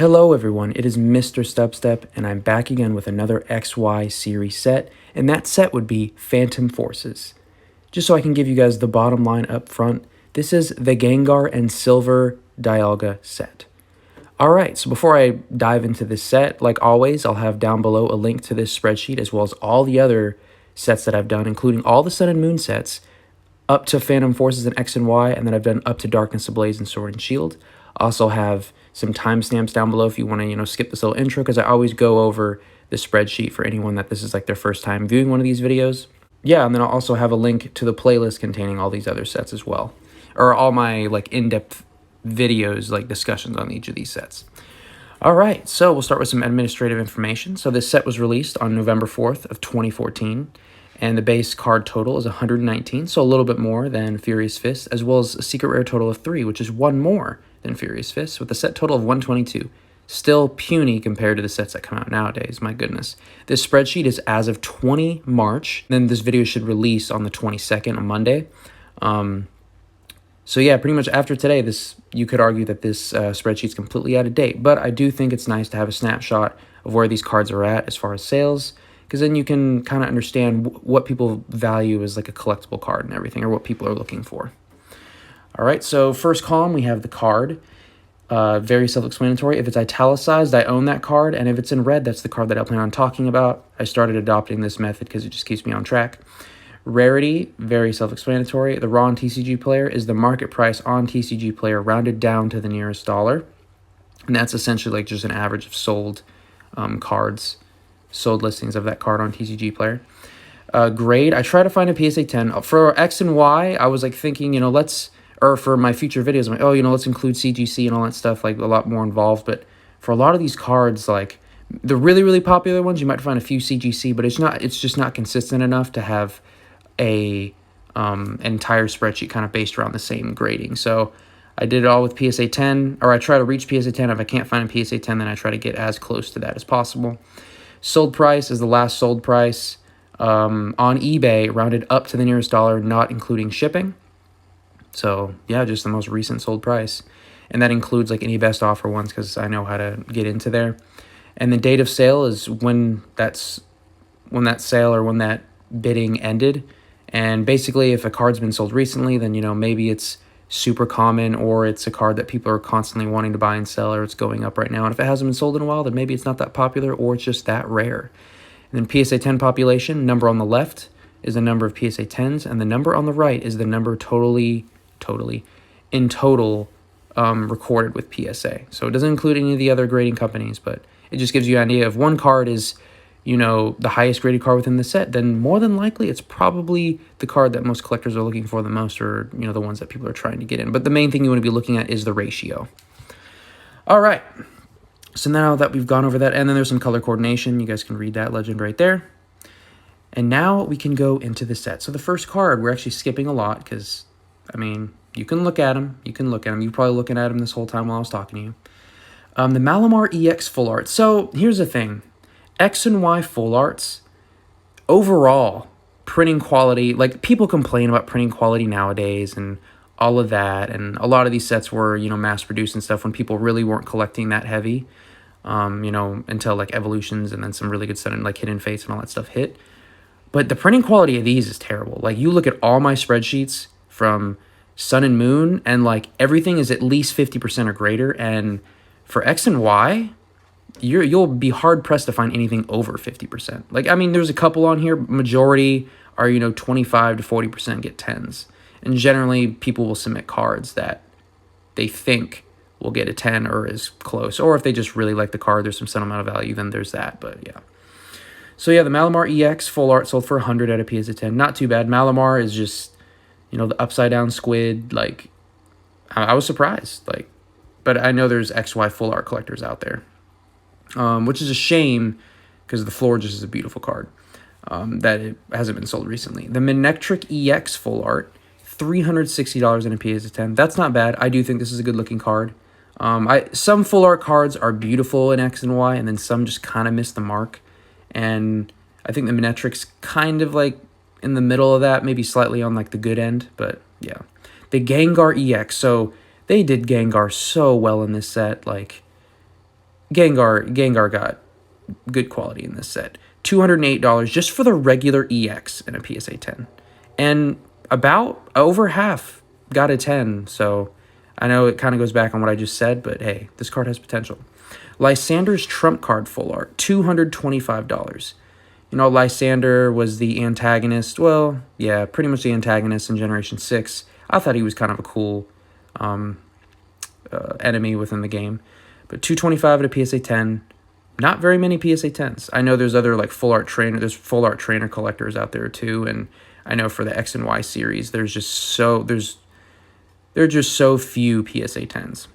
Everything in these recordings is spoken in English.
Hello everyone, it is MisterStubstep, and I'm back again with another XY series set, and that set would be Phantom Forces. Just so I can give you guys the bottom line up front, this is the Gengar and Silver Dialga set. Alright, so before I dive into this set, like always, I'll have down below a link to this spreadsheet as well as all the other sets that I've done, including all the Sun and Moon sets, up to Phantom Forces and X and Y, and then I've done up to Darkness Ablaze and Sword and Shield. Also have some timestamps down below if you want to, skip this little intro, because I always go over the spreadsheet for anyone that this is like their first time viewing one of these videos. Yeah, and then I'll also have a link to the playlist containing all these other sets as well, or all my like in-depth videos, like discussions on each of these sets. All right, so we'll start with some administrative information. So this set was released on November 4th of 2014. And the base card total is 119, so a little bit more than Furious Fist, as well as a secret rare total of 3, which is one more than Furious Fist, with a set total of 122. Still puny compared to the sets that come out nowadays, my goodness. This spreadsheet is as of 20 March, then this video should release on the 22nd, on Monday. So yeah, pretty much after today, you could argue that this spreadsheet's completely out of date, but I do think it's nice to have a snapshot of where these cards are at as far as sales, because then you can kind of understand what people value as like a collectible card and everything, or what people are looking for. All right, so first column, we have the card. Very self-explanatory. If it's italicized, I own that card, and if it's in red, that's the card that I plan on talking about. I started adopting this method because it just keeps me on track. Rarity, very self-explanatory. The raw on TCG Player is the market price on TCG Player rounded down to the nearest dollar, and that's essentially like just an average of sold cards. Sold listings of that card on TCG Player. Grade, I try to find a PSA 10. For X and Y, I was like thinking, for my future videos, I'm like, let's include CGC and all that stuff, like a lot more involved. But for a lot of these cards, like the really, really popular ones, you might find a few CGC, but it's just not consistent enough to have a entire spreadsheet kind of based around the same grading. So I did it all with PSA 10, or I try to reach PSA 10. If I can't find a PSA 10, then I try to get as close to that as possible. Sold price is the last sold price on eBay, rounded up to the nearest dollar, not including shipping. So yeah, just the most recent sold price. And that includes like any best offer ones, because I know how to get into there. And the date of sale is when that sale or when that bidding ended. And basically, if a card's been sold recently, then maybe it's super common, or it's a card that people are constantly wanting to buy and sell, or it's going up right now. And if it hasn't been sold in a while, then maybe it's not that popular, or it's just that rare. And then PSA 10 population, number on the left is the number of PSA 10s, and the number on the right is the number in total recorded with PSA. So it doesn't include any of the other grading companies, but it just gives you an idea. If one card is the highest graded card within the set, then more than likely it's probably the card that most collectors are looking for the most, or the ones that people are trying to get in. But the main thing you want to be looking at is the ratio. All right, so now that we've gone over that, and then there's some color coordination, you guys can read that legend right there. And now we can go into the set. So the first card, we're actually skipping a lot because, you can look at them. You're probably looking at them this whole time while I was talking to you. The Malamar EX Full Art. So here's the thing. X and Y full arts, overall, printing quality, like people complain about printing quality nowadays and all of that, and a lot of these sets were, mass-produced and stuff when people really weren't collecting that heavy, until like Evolutions and then some really good stuff like Hidden Fates and all that stuff hit. But the printing quality of these is terrible. Like, you look at all my spreadsheets from Sun and Moon, and like everything is at least 50% or greater, and for X and Y, you'll be hard-pressed to find anything over 50%. Like, there's a couple on here. Majority are, 25 to 40% get 10s. And generally, people will submit cards that they think will get a 10 or is close. Or if they just really like the card, there's some sentimental value, then there's that. But, yeah. So, yeah, the Malamar EX Full Art sold for 100 at a PSA 10. Not too bad. Malamar is just, the upside-down squid. Like, I was surprised. Like, but I know there's XY Full Art collectors out there. Which is a shame, because the floor just is a beautiful card that it hasn't been sold recently. The Manectric EX Full Art, $360 in a PSA 10. That's not bad. I do think this is a good-looking card. Some full art cards are beautiful in X and Y, and then some just kind of miss the mark. And I think the Manectric's kind of like in the middle of that, maybe slightly on like the good end, but yeah. The Gengar EX. So they did Gengar so well in this set. Like, Gengar got good quality in this set. $208 just for the regular EX in a PSA 10. And about over half got a 10, so I know it kind of goes back on what I just said, but hey, this card has potential. Lysander's Trump Card Full Art, $225. You know, Lysander was the antagonist. Well, yeah, pretty much the antagonist in Generation 6. I thought he was kind of a cool enemy within the game. But $225 at a PSA 10. Not very many PSA 10s. I know there's other like full art trainer collectors out there too, and I know for the X and Y series, there are just so few PSA 10s.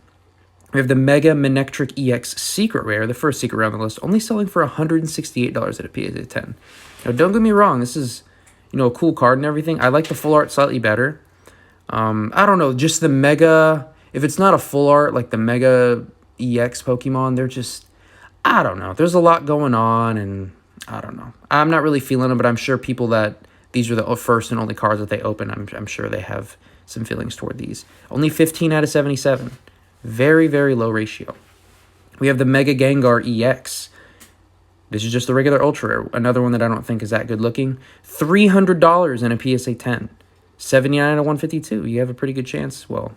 We have the Mega Manectric EX Secret Rare, the first secret rare on the list, only selling for $168 at a PSA 10. Now, don't get me wrong, this is, you know, a cool card and everything. I like the full art slightly better. I don't know, just the Mega, if it's not a full art, like the Mega EX Pokemon, they're just, I don't know. There's a lot going on, and I don't know. I'm not really feeling them, but I'm sure people that these are the first and only cards that they open, I'm sure they have some feelings toward these. Only 15 out of 77. Very, very low ratio. We have the Mega Gengar EX. This is just the regular Ultra Rare. Another one that I don't think is that good looking. $300 in a PSA 10. 79 out of 152. You have a pretty good chance. Well,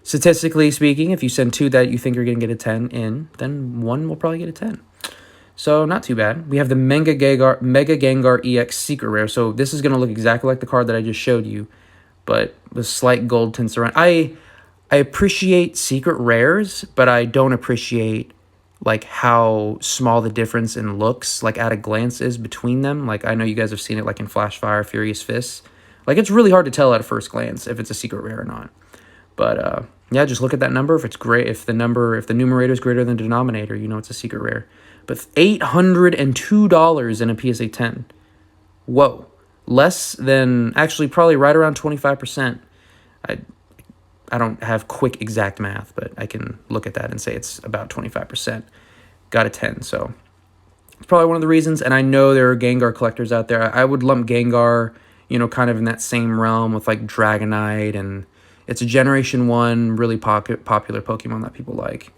statistically speaking, if you send two that you think you're going to get a 10 in, then one will probably get a 10. So not too bad. We have the Mega Gengar EX Secret Rare. So this is going to look exactly like the card that I just showed you, but with slight gold tints around. I appreciate secret rares, but I don't appreciate like how small the difference in looks like at a glance is between them. Like I know you guys have seen it like in Flash Fire, Furious Fists. Like it's really hard to tell at a first glance if it's a secret rare or not. But yeah, just look at that number. If it's great, if the numerator is greater than the denominator, you know it's a secret rare. But $802 in a PSA 10. Whoa. Less than, actually probably right around 25%. I don't have quick exact math, but I can look at that and say it's about 25%. Got a 10, so it's probably one of the reasons. And I know there are Gengar collectors out there. I would lump Gengar, you know, kind of in that same realm with like Dragonite, and it's a Generation 1 really popular Pokemon that people like.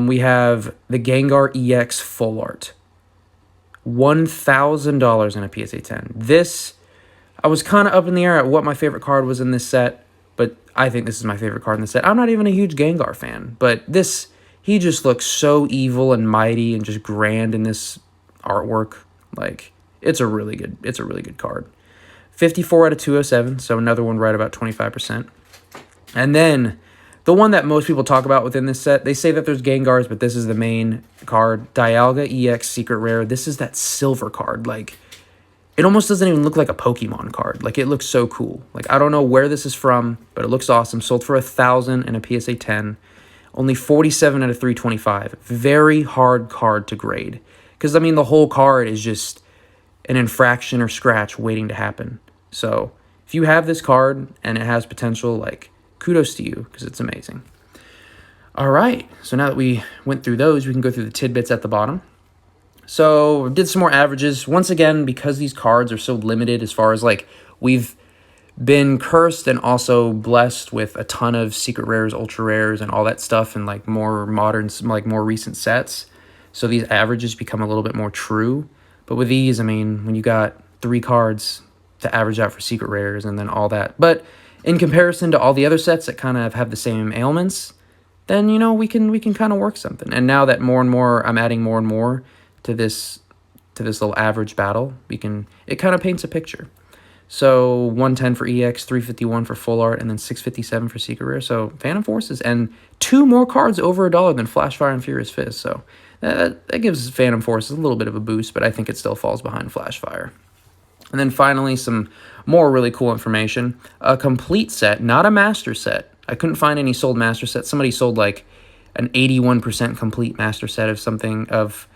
We have the Gengar EX Full Art. $1,000 in a PSA 10. This, I was kind of up in the air at what my favorite card was in this set, but I think this is my favorite card in the set. I'm not even a huge Gengar fan, but this, he just looks so evil and mighty and just grand in this artwork. Like, it's a really good card. 54 out of 207, so another one right about 25%. And then the one that most people talk about within this set, they say that there's Gengars, but this is the main card. Dialga EX Secret Rare. This is that silver card. Like, it almost doesn't even look like a Pokemon card. Like, it looks so cool. Like, I don't know where this is from, but it looks awesome. Sold for $1,000 in a PSA 10. Only 47 out of 325. Very hard card to grade. Because, I mean, the whole card is just an infraction or scratch waiting to happen. So, if you have this card and it has potential, like, kudos to you, because it's amazing. All right, so now that we went through those, we can go through the tidbits at the bottom. So did some more averages. Once again, because these cards are so limited as far as like we've been cursed and also blessed with a ton of secret rares, ultra rares, and all that stuff in like more modern, like more recent sets. So these averages become a little bit more true. But with these, I mean, when you got 3 cards to average out for secret rares and then all that. But in comparison to all the other sets that kind of have the same ailments, then, you know, we can kind of work something. And now that more and more, I'm adding more and more to this little average battle, it kind of paints a picture. So 110 for EX, 351 for full art, and then 657 for secret rare. So Phantom Forces, and 2 more cards over $1 than Flash Fire and Furious Fist. So that gives Phantom Forces a little bit of a boost, but I think it still falls behind Flash Fire. And then finally, some more really cool information. A complete set, not a master set. I couldn't find any sold master sets. Somebody sold like an 81% complete master set of something of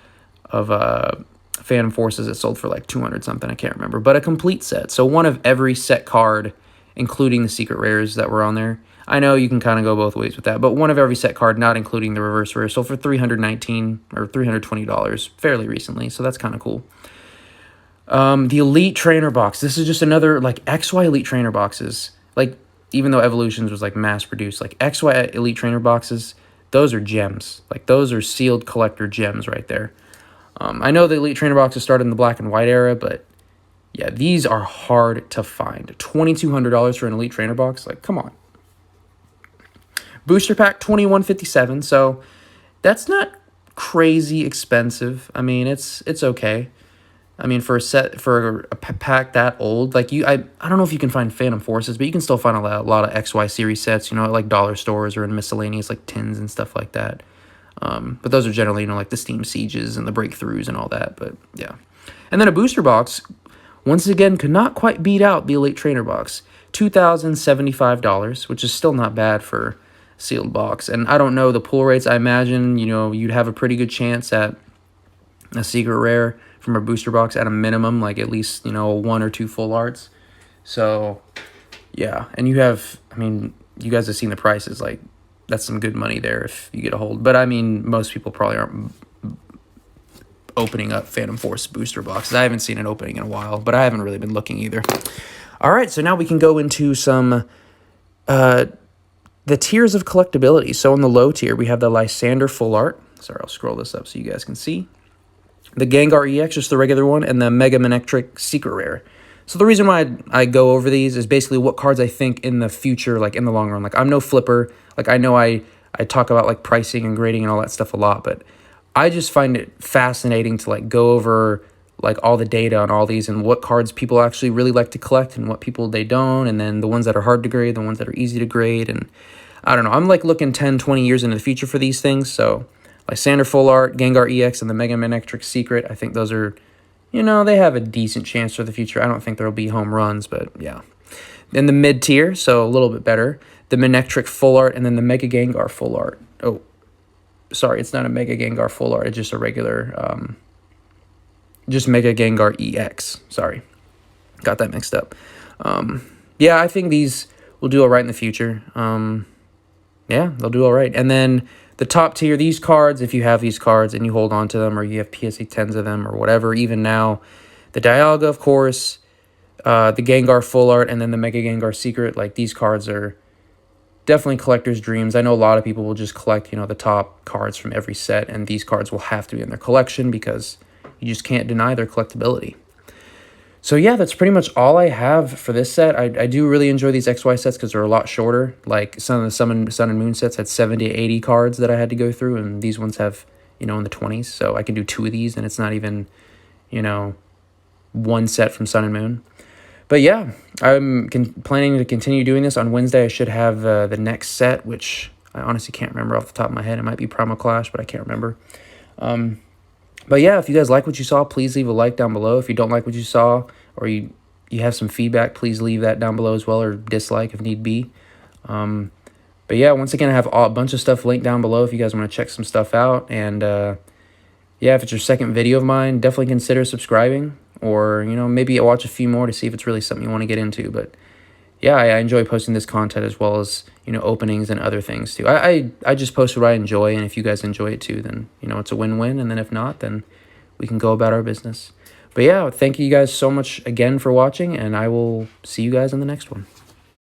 Phantom Forces that sold for like 200 something. I can't remember, but a complete set. So one of every set card, including the secret rares that were on there. I know you can kind of go both ways with that, but one of every set card, not including the reverse rare, sold for $319 or $320 fairly recently. So that's kind of cool. The Elite Trainer box. This is just another like XY Elite Trainer boxes. Like, even though Evolutions was like mass produced, like XY Elite Trainer boxes, those are gems. Like, those are sealed collector gems right there. I know the Elite Trainer boxes started in the black and white era, but yeah, these are hard to find. $2,200 for an Elite Trainer box? Like, come on. Booster pack, $21.57, so that's not crazy expensive. I mean, it's okay. I mean, for a pack that old, like I don't know if you can find Phantom Forces, but you can still find a lot of XY series sets, at like dollar stores or in miscellaneous like tins and stuff like that. But those are generally, like the Steam Sieges and the Breakthroughs and all that. But yeah. And then a booster box, once again, could not quite beat out the Elite Trainer box. $2,075, which is still not bad for a sealed box. And I don't know the pull rates. I imagine, you'd have a pretty good chance at a secret rare from a booster box at a minimum, like at least, 1 or 2 full arts. So, yeah. And you have, I mean, you guys have seen the prices, like, that's some good money there if you get a hold. But, I mean, most people probably aren't opening up Phantom Force booster boxes. I haven't seen an opening in a while, but I haven't really been looking either. All right, so now we can go into some the tiers of collectability. So in the low tier, we have the Lysander Full Art. Sorry, I'll scroll this up so you guys can see. The Gengar EX, just the regular one, and the Mega Manectric Secret Rare. So the reason why I go over these is basically what cards I think in the future, like in the long run. Like, I'm no flipper. Like, I know I talk about like pricing and grading and all that stuff a lot, but I just find it fascinating to like go over like all the data on all these and what cards people actually really like to collect and what people they don't, and then the ones that are hard to grade, the ones that are easy to grade. And I don't know, I'm like looking 10, 20 years into the future for these things. So Lysander Full Art, Gengar EX, and the Mega Manectric Secret, I think those are, they have a decent chance for the future. I don't think there'll be home runs, but yeah. Then the mid tier, so a little bit better, the Manectric Full Art, and then the Mega Gengar Full Art. Oh, sorry, it's not a Mega Gengar Full Art. It's just a regular, just Mega Gengar EX. Sorry, got that mixed up. Yeah, I think these will do all right in the future. Yeah, they'll do all right. And then the top tier, these cards, if you have these cards and you hold on to them, or you have PSA 10s of them or whatever, even now, the Dialga, of course, the Gengar Full Art, and then the Mega Gengar Secret, like these cards are definitely collector's dreams. I know a lot of people will just collect, the top cards from every set, and these cards will have to be in their collection because you just can't deny their collectability. So yeah, that's pretty much all I have for this set. I do really enjoy these XY sets because they're a lot shorter. Like some of the Sun and Moon sets had 70 to 80 cards that I had to go through, and these ones have, in the 20s. So I can do 2 of these, and it's not even, one set from Sun and Moon. But yeah, I'm planning to continue doing this. On Wednesday, I should have the next set, which I honestly can't remember off the top of my head. It might be Primal Clash, but I can't remember. But yeah, if you guys like what you saw, please leave a like down below. If you don't like what you saw, or you have some feedback, please leave that down below as well, or dislike if need be. But yeah, once again, I have a bunch of stuff linked down below if you guys want to check some stuff out. And yeah, if it's your second video of mine, definitely consider subscribing, or maybe watch a few more to see if it's really something you want to get into. But yeah, I enjoy posting this content as well as openings and other things too. I just post what I enjoy, and if you guys enjoy it too, then it's a win-win. And then if not, then we can go about our business. But yeah, thank you guys so much again for watching, and I will see you guys in the next one.